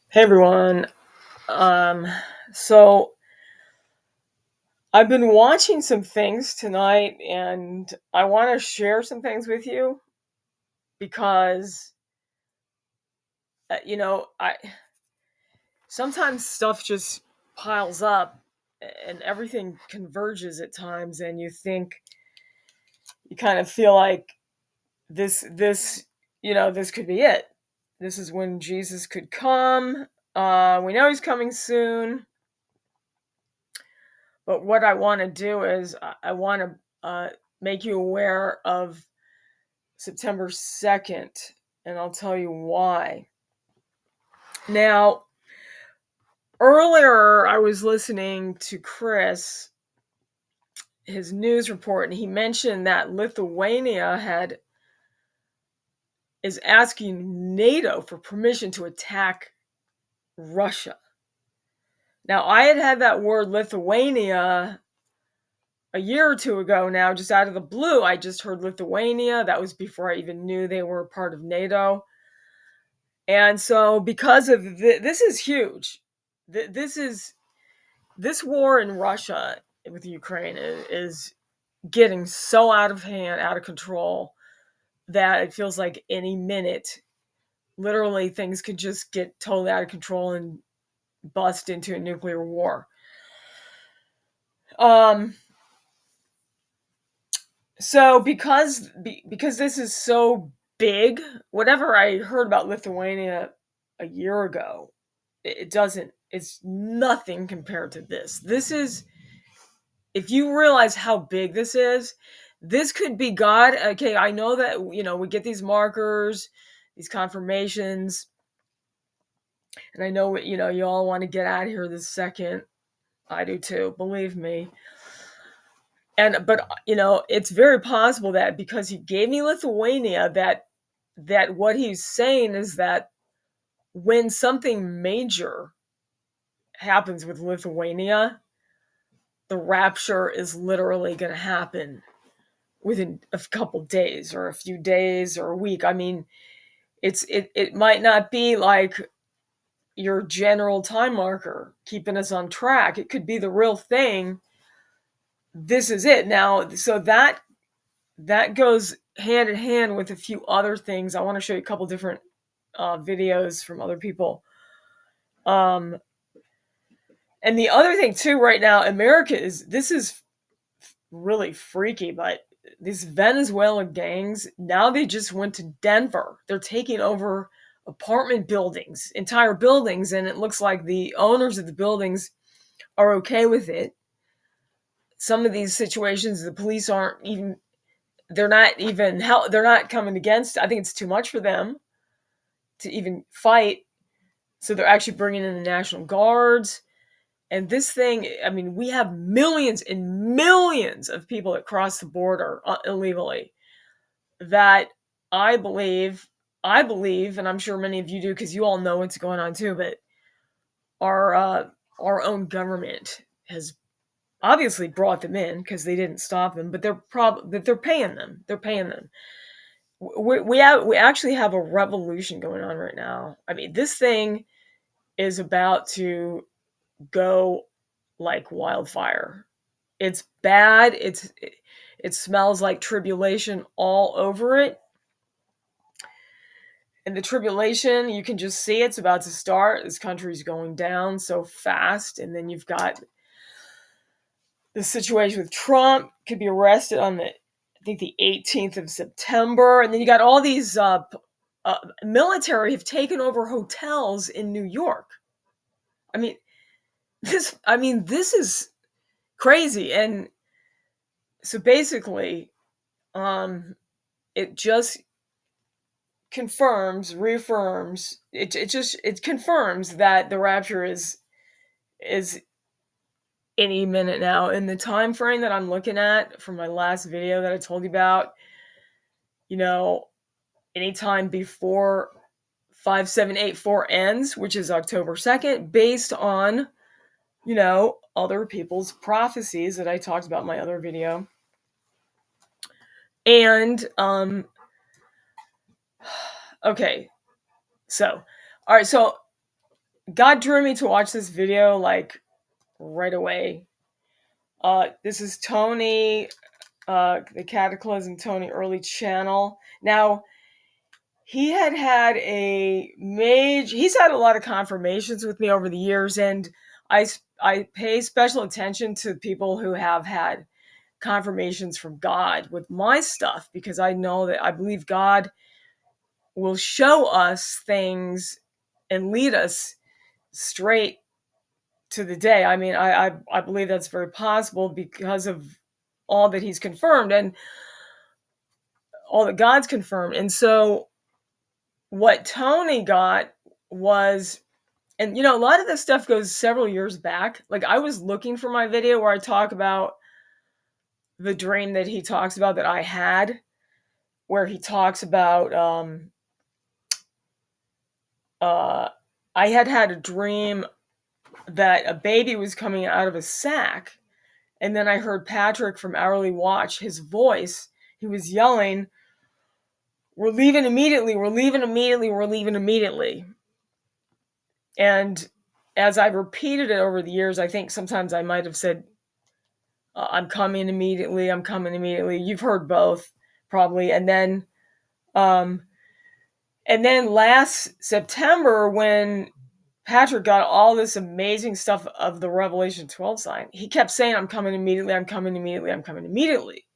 Hey everyone. Um, so I've been watching some things tonight and I want to share some things with you because I sometimes stuff just piles up and everything converges at times and you kind of feel like this could be it. This is when Jesus could come. We know he's coming soon. But what I want to do is I want to make you aware of September 2nd, and I'll tell you why. Now, earlier I was listening to Chris, his news report, and he mentioned that Lithuania is asking NATO for permission to attack Russia. Now, I had that word Lithuania a year or two ago now, just out of the blue. I just heard Lithuania. That was before I even knew they were part of NATO. And so, because of this is huge. This war in Russia with Ukraine is getting so out of hand, out of control, that it feels like any minute, literally, things could just get totally out of control and bust into a nuclear war. Um, So because this is so big, whatever I heard about Lithuania a year ago, it doesn't it's nothing compared to this. This is if you realize how big this could be God. Okay, I know that we get these markers, these confirmations, and I know you all want to get out of here this second. I do too, believe me. But it's very possible that because he gave me Lithuania, that what he's saying is that when something major happens with Lithuania, the rapture is literally going to happen within a couple days or a few days or a week. I mean, it might not be like your general time marker keeping us on track. It could be the real thing. This is it now. So that goes hand in hand with a few other things. I want to show you a couple different videos from other people. Um, and the other thing too, right now, this is really freaky, but these Venezuelan gangs, now they just went to Denver. They're taking over apartment buildings, entire buildings, and it looks like the owners of the buildings are okay with it. Some of these situations, the police aren't even they're not coming against. I think it's too much for them to even fight. So they're actually bringing in the National Guards. And this thing, I mean, we have millions and millions of people that cross the border illegally that I believe, and I'm sure many of you do because you all know what's going on too, but our uh, our own government has obviously brought them in because they didn't stop them, but they're paying them. They're paying them. We actually have a revolution going on right now. I mean, this thing is about to go like wildfire. It's bad. It smells like tribulation all over it. And the tribulation, you can just see it's about to start. This country's going down so fast, and then you've got the situation with Trump could be arrested on I think the 18th of September, and then you got all these military have taken over hotels in New York. I mean, this is crazy, and so basically, it just reaffirms. It confirms that the rapture is any minute now. In the time frame that I'm looking at from my last video that I told you about, you know, anytime before 5784 ends, which is October 2nd, based on, other people's prophecies that I talked about in my other video. And okay. So, all right, so God drew me to watch this video like right away. This is Tony, the Cataclysm Tony early channel. Now, he's had a lot of confirmations with me over the years, and I pay special attention to people who have had confirmations from God with my stuff, because I believe God will show us things and lead us straight to the day. I mean, I believe that's very possible because of all that he's confirmed and all that God's confirmed. And so what Tony got was, and a lot of this stuff goes several years back. Like, I was looking for my video where I talk about the dream that he talks about that I had, where he talks about I had a dream that a baby was coming out of a sack, and then I heard Patrick from Hourly Watch, his voice, he was yelling, "We're leaving immediately, we're leaving immediately, we're leaving immediately." And as I've repeated it over the years, I think sometimes I might have said, "I'm coming immediately, I'm coming immediately." You've heard both, probably. And then last September, when Patrick got all this amazing stuff of the Revelation 12 sign, he kept saying, "I'm coming immediately, I'm coming immediately, I'm coming immediately."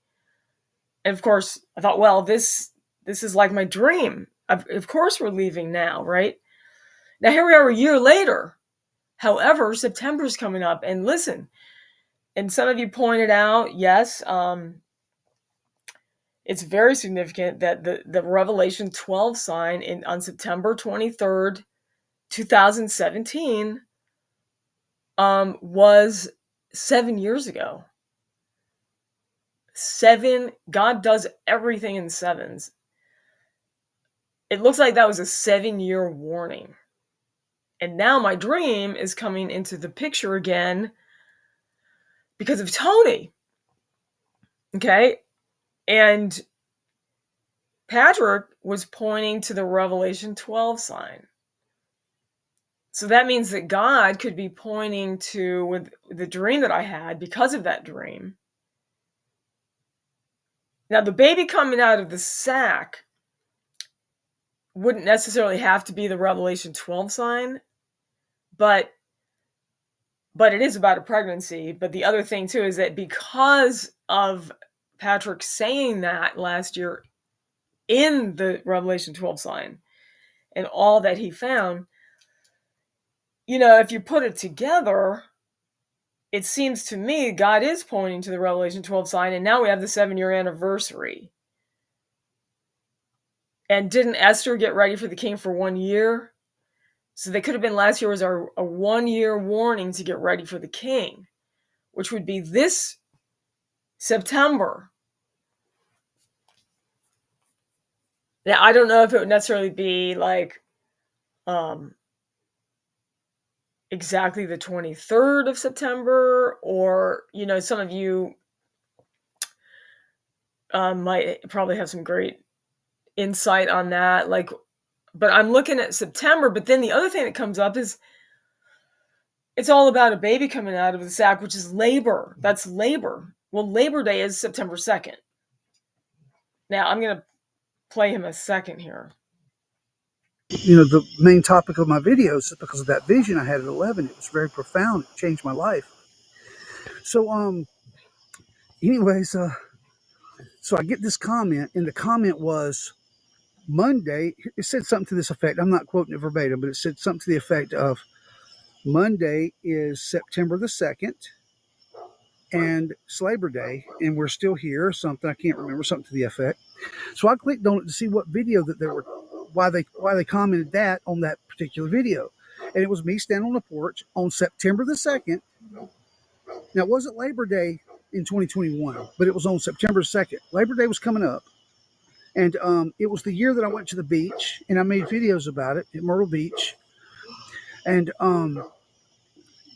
And of course, I thought, well, this is like my dream. Of course we're leaving now, right? Now here we are a year later. However, September's coming up, and listen, and some of you pointed out, yes, it's very significant that the Revelation 12 sign on September 23rd, 2017, was 7 years ago. God does everything in sevens. It looks like that was a 7-year warning. And now my dream is coming into the picture again because of Tony. Okay? And Patrick was pointing to the Revelation 12 sign. So that means that God could be pointing to, with the dream that I had, because of that dream. Now, the baby coming out of the sack wouldn't necessarily have to be the Revelation 12 sign, but it is about a pregnancy. But the other thing too is that because of Patrick saying that last year in the Revelation 12 sign and all that he found, if you put it together, it seems to me God is pointing to the Revelation 12 sign, and now we have the 7-year anniversary. And didn't Esther get ready for the king for 1 year? So they could have been, last year was a 1-year warning to get ready for the king, which would be this September. Now, I don't know if it would necessarily be like exactly the 23rd of September, or, some of you might probably have some great insight on that. But I'm looking at September. But then the other thing that comes up is it's all about a baby coming out of the sack, which is labor. That's labor. Well, Labor Day is September 2nd. Now, I'm going to play him a second here. The main topic of my videos is because of that vision I had at 11. It was very profound. It changed my life. So, anyways, so I get this comment, and the comment was Monday. It said something to this effect. I'm not quoting it verbatim, but it said something to the effect of Monday is September the 2nd, and it's Labor Day, and we're still here, or something. I can't remember, something to the effect. So I clicked on it to see what video that there were, why they commented that on that particular video. And it was me standing on the porch on September the 2nd. Now, it wasn't Labor Day in 2021, but it was on September 2nd. Labor Day was coming up. And it was the year that I went to the beach, and I made videos about it at Myrtle Beach. And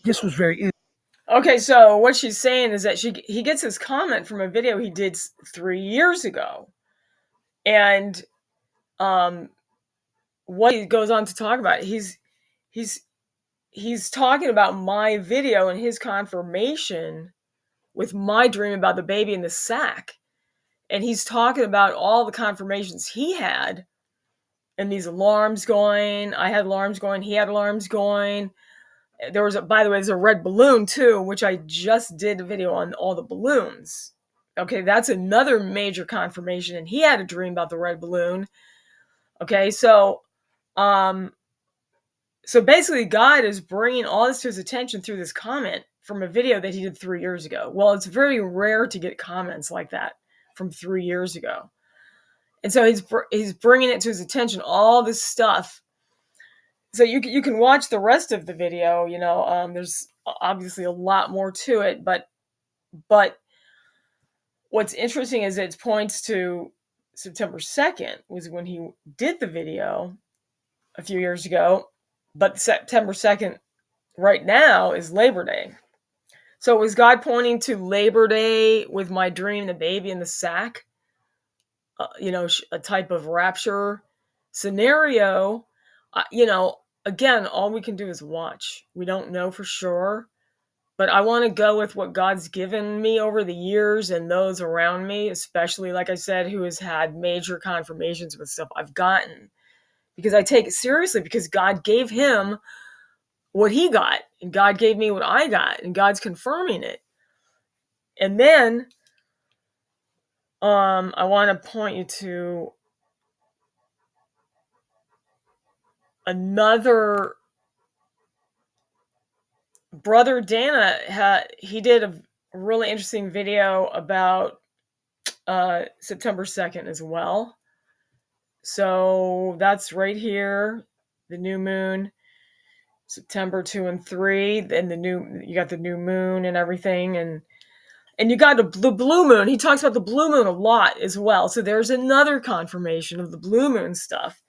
this was very interesting. Okay, so what she's saying is that he gets his comment from a video he did 3 years ago. And what he goes on to talk about, he's he's talking about my video and his confirmation with my dream about the baby in the sack. And he's talking about all the confirmations he had and these alarms going. I had alarms going. He had alarms going. There was, by the way, there's a red balloon too, which I just did a video on all the balloons. Okay, that's another major confirmation. And he had a dream about the red balloon. Okay, um, so basically, God is bringing all this to his attention through this comment from a video that he did 3 years ago. Well, it's very rare to get comments like that from 3 years ago. And so he's bringing it to his attention, all this stuff. So you can watch the rest of the video. There's obviously a lot more to it, but what's interesting is it points to September 2nd was when he did the video a few years ago, but September 2nd right now is Labor Day. So was God pointing to Labor Day with my dream, the baby in the sack? A type of rapture scenario. Again, all we can do is watch. We don't know for sure, but I want to go with what God's given me over the years and those around me, especially, like I said, who has had major confirmations with stuff I've gotten, because I take it seriously, because God gave him what he got, and God gave me what I got, and God's confirming it. And then I want to point you to another brother. Dana, he did a really interesting video about September 2nd as well. So that's right here, the new moon, September 2 and 3, and you got the new moon and everything, and you got the blue moon. He talks about the blue moon a lot as well. So there's another confirmation of the blue moon stuff.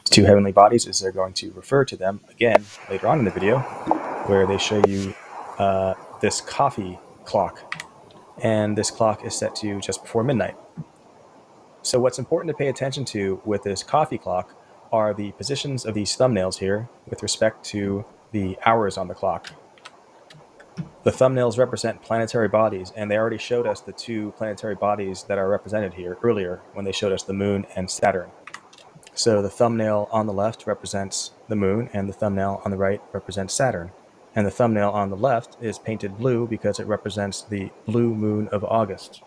Two heavenly bodies, as they're going to refer to them again later on in the video, where they show you this coffee clock, and this clock is set to just before midnight. So what's important to pay attention to with this coffee clock are the positions of these thumbnails here with respect to the hours on the clock. The thumbnails represent planetary bodies, and they already showed us the two planetary bodies that are represented here earlier when they showed us the moon and Saturn. So the thumbnail on the left represents the moon, and the thumbnail on the right represents Saturn. And the thumbnail on the left is painted blue because it represents the blue moon of August.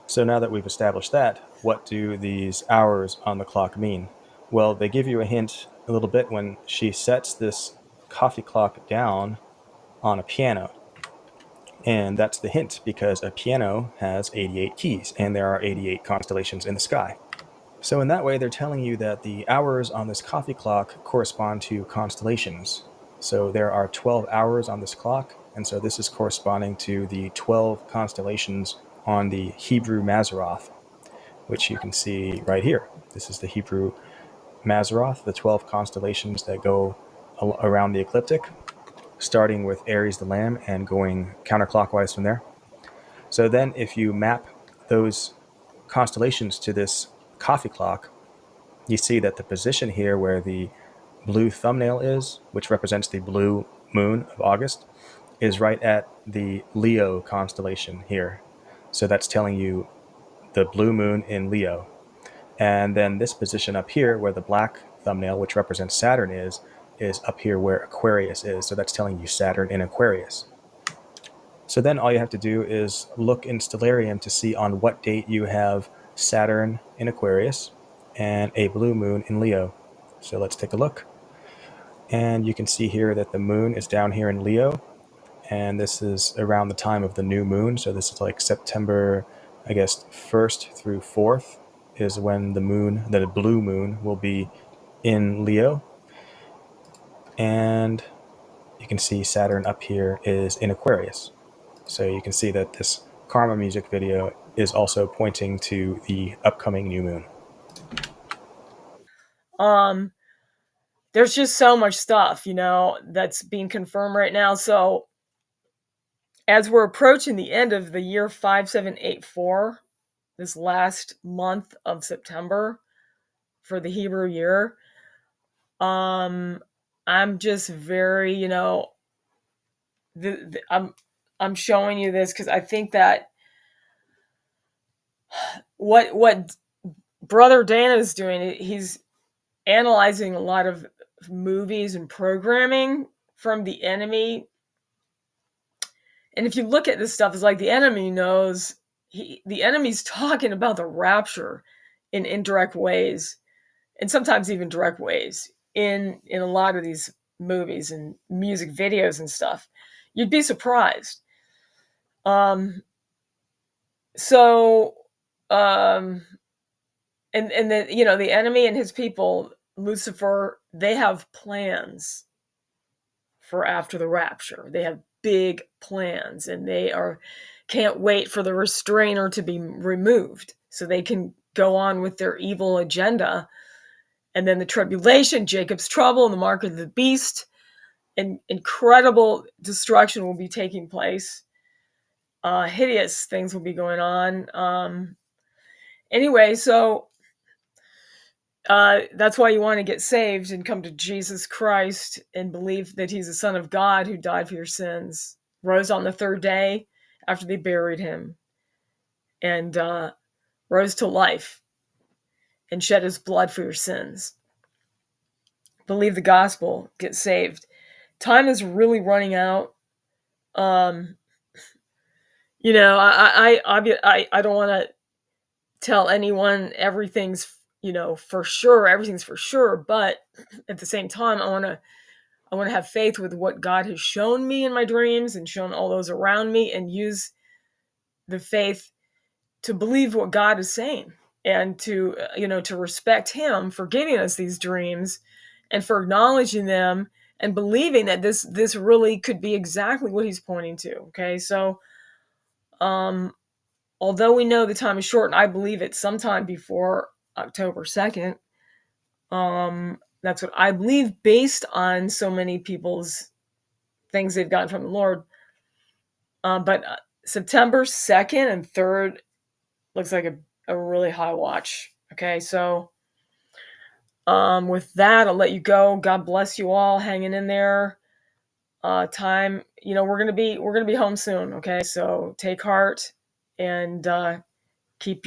So now that we've established that, what do these hours on the clock mean? Well, they give you a hint a little bit when she sets this coffee clock down on a piano. And that's the hint, because a piano has 88 keys, and there are 88 constellations in the sky. So in that way, they're telling you that the hours on this coffee clock correspond to constellations. So there are 12 hours on this clock, and so this is corresponding to the 12 constellations on the Hebrew Mazzaroth, which you can see right here. This is the Hebrew Mazzaroth, the 12 constellations that go around the ecliptic, starting with Aries the Lamb and going counterclockwise from there. So then if you map those constellations to this coffee clock, you see that the position here where the blue thumbnail is, which represents the blue moon of August, is right at the Leo constellation here. So that's telling you the blue moon in Leo. And then this position up here where the black thumbnail, which represents Saturn, is up here where Aquarius is. So that's telling you Saturn in Aquarius. So then all you have to do is look in Stellarium to see on what date you have Saturn in Aquarius and a blue moon in Leo. So let's take a look. And you can see here that the moon is down here in Leo, and this is around the time of the new moon. So this is like September, I guess, 1st through 4th is when the blue moon will be in Leo. And you can see Saturn up here is in Aquarius. So you can see that this Karma music video is also pointing to the upcoming new moon. There's just so much stuff, that's being confirmed right now. So as we're approaching the end of the year 5784, this last month of September, for the Hebrew year. I'm just very, I'm showing you this because I think that what Brother Dana is doing, he's analyzing a lot of movies and programming from the enemy. And if you look at this stuff, it's like the enemy knows the enemy's talking about the rapture in indirect ways, and sometimes even direct ways in a lot of these movies and music videos and stuff. You'd be surprised. Um, so, um, and the the enemy and his people, Lucifer, they have plans for after the rapture. They have big plans, and they are can't wait for the restrainer to be removed so they can go on with their evil agenda. And then the tribulation, Jacob's trouble, and the mark of the beast, and incredible destruction will be taking place. Hideous things will be going on. Anyway, so that's why you want to get saved and come to Jesus Christ and believe that he's the Son of God who died for your sins, rose on the third day after they buried him, and rose to life and shed his blood for your sins. Believe the gospel, get saved. Time is really running out. Um, I don't want to tell anyone everything's for sure. Everything's for sure, but at the same time, I want to have faith with what God has shown me in my dreams and shown all those around me, and use the faith to believe what God is saying, and to to respect him for giving us these dreams and for acknowledging them and believing that this really could be exactly what he's pointing to. Okay, so although we know the time is short, and I believe it's sometime before October 2nd, that's what I believe based on so many people's things they've gotten from the Lord. But September 2nd and 3rd looks like a really high watch. Okay, so with that, I'll let you go. God bless you all hanging in there. Time, we're gonna be home soon. Okay, so take heart and keep